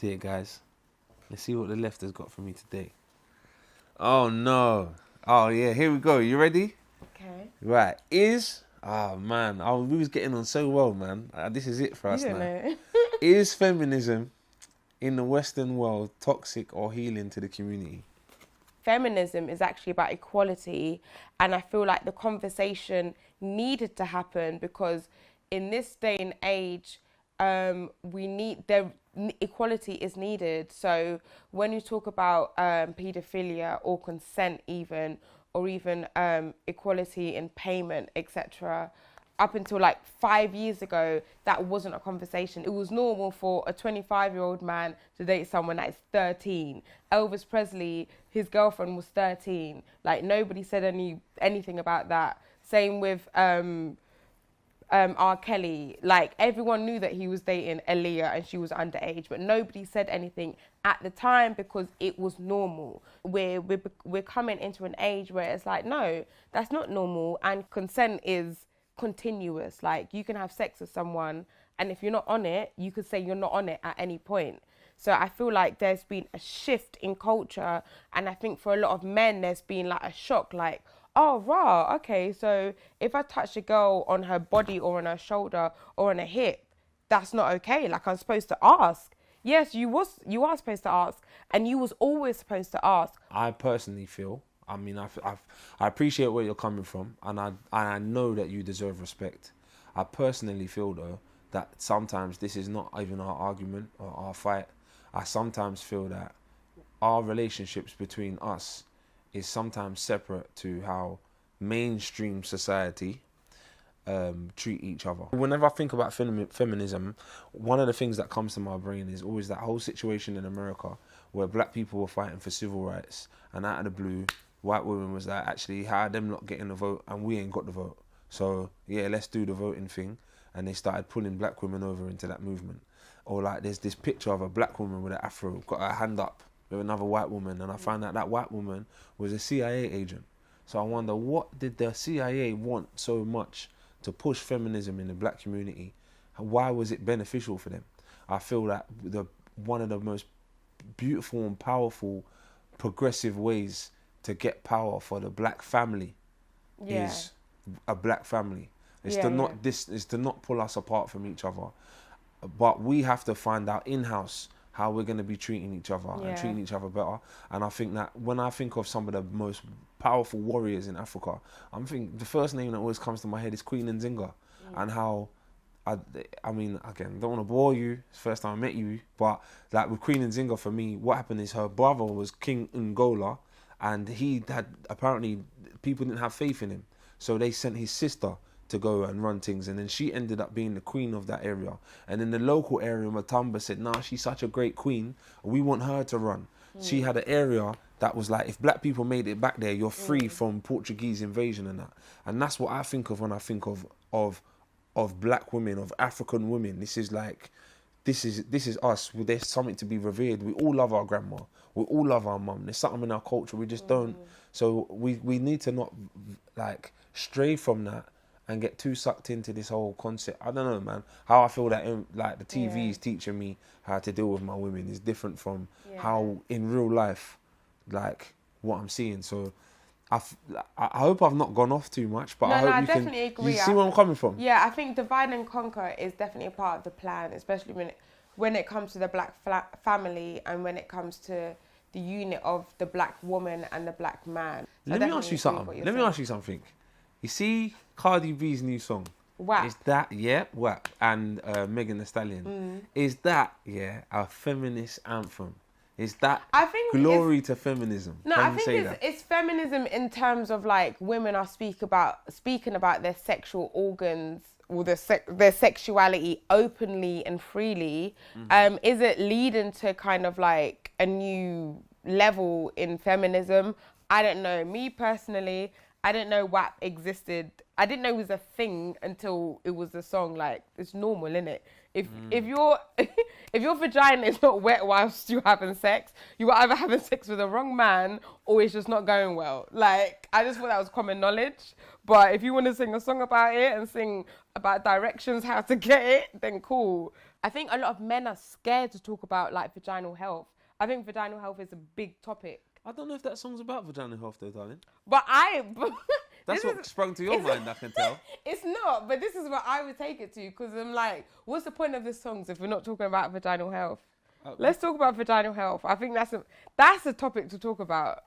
See it, guys. Let's see what the left has got for me today. Oh no. Oh yeah, here we go. You ready? Okay. Right. Man. We was getting on so well, man. This is it for us You don't now. know. Is feminism in the Western world toxic or healing to the community? Feminism is actually about equality, and I feel like the conversation needed to happen because in this day and age, we need equality is needed. So when you talk about paedophilia or consent, or even equality in payment, etc. Up until like 5 years ago, that wasn't a conversation. It was normal for a 25-year-old man to date someone that's 13. Elvis Presley, his girlfriend was 13. Like nobody said anything about that. Same with R. Kelly. Like everyone knew that he was dating Aaliyah and she was underage, but nobody said anything at the time because it was normal. We're coming into an age where it's like, no, that's not normal, and consent is continuous. Like you can have sex with someone, and if you're not on it, you could say you're not on it at any point. So I feel like there's been a shift in culture, and I think for a lot of men there's been like a shock, like, oh rah, okay, so if I touch a girl on her body or on her shoulder or on her hip, that's not okay. Like I'm supposed to ask. Yes, you are supposed to ask, and you was always supposed to ask. I personally feel, I appreciate where you're coming from, and I know that you deserve respect. I personally feel though that sometimes this is not even our argument or our fight. I sometimes feel that our relationships between us is sometimes separate to how mainstream society treat each other. Whenever I think about feminism, one of the things that comes to my brain is always that whole situation in America where black people were fighting for civil rights, and out of the blue, white women was like, actually, how are them not getting the vote and we ain't got the vote? So yeah, let's do the voting thing, and they started pulling black women over into that movement. Or like there's this picture of a black woman with an afro, got her hand up with another white woman, and I found out that white woman was a CIA agent. So I wonder, what did the CIA want so much to push feminism in the black community? Why was it beneficial for them? I feel that one of the most beautiful and powerful progressive ways to get power for the black family is a black family. It's to not pull us apart from each other. But we have to find out in-house how we're going to be treating each other and treating each other better. And I think that when I think of some of the most powerful warriors in Africa, I'm thinking the first name that always comes to my head is Queen Nzinga. And how, I mean, again, don't want to bore you, it's the first time I met you, but like with Queen Nzinga, for me, what happened is her brother was King Ngola, and he had, apparently, people didn't have faith in him. So they sent his sister to go and run things, and then she ended up being the queen of that area. And in the local area, Matamba said, nah, she's such a great queen, we want her to run. She had an area that was like, if black people made it back there, you're free from Portuguese invasion and that. And that's what I think of when I think of black women, of African women. This is like, this is us. There's something to be revered. We all love our grandma. We all love our mum. There's something in our culture we just don't. So we need to not like stray from that and get too sucked into this whole concept. I don't know, man. How I feel that like the TV is teaching me how to deal with my women is different from how in real life, like what I'm seeing. So I hope I've not gone off too much, but I hope I you definitely can. agree. You see where I'm coming from? Yeah, I think divide and conquer is definitely a part of the plan, especially when it comes to the black family and when it comes to the unit of the black woman and the black man. So Let me ask you something. You see Cardi B's new song? W.A.P. Is that, W.A.P, and Megan Thee Stallion. Is that, a feminist anthem? Is that glory to feminism? No, I think it's feminism in terms of like women are speaking about their sexual organs or their sexuality openly and freely. Is it leading to kind of like a new level in feminism? I don't know. Me personally, I didn't know W.A.P existed. I didn't know it was a thing until it was a song. Like, it's normal, innit? If your vagina is not wet whilst you're having sex, you are either having sex with the wrong man or it's just not going well. Like, I just thought that was common knowledge. But if you want to sing a song about it and sing about directions how to get it, then cool. I think a lot of men are scared to talk about like vaginal health. I think vaginal health is a big topic. I don't know if that song's about vaginal health though, darling. But That's what sprung to your mind, I can tell. It's not, but this is what I would take it to, because I'm like, what's the point of this songs if we're not talking about vaginal health? Let's talk about vaginal health. I think that's a topic to talk about.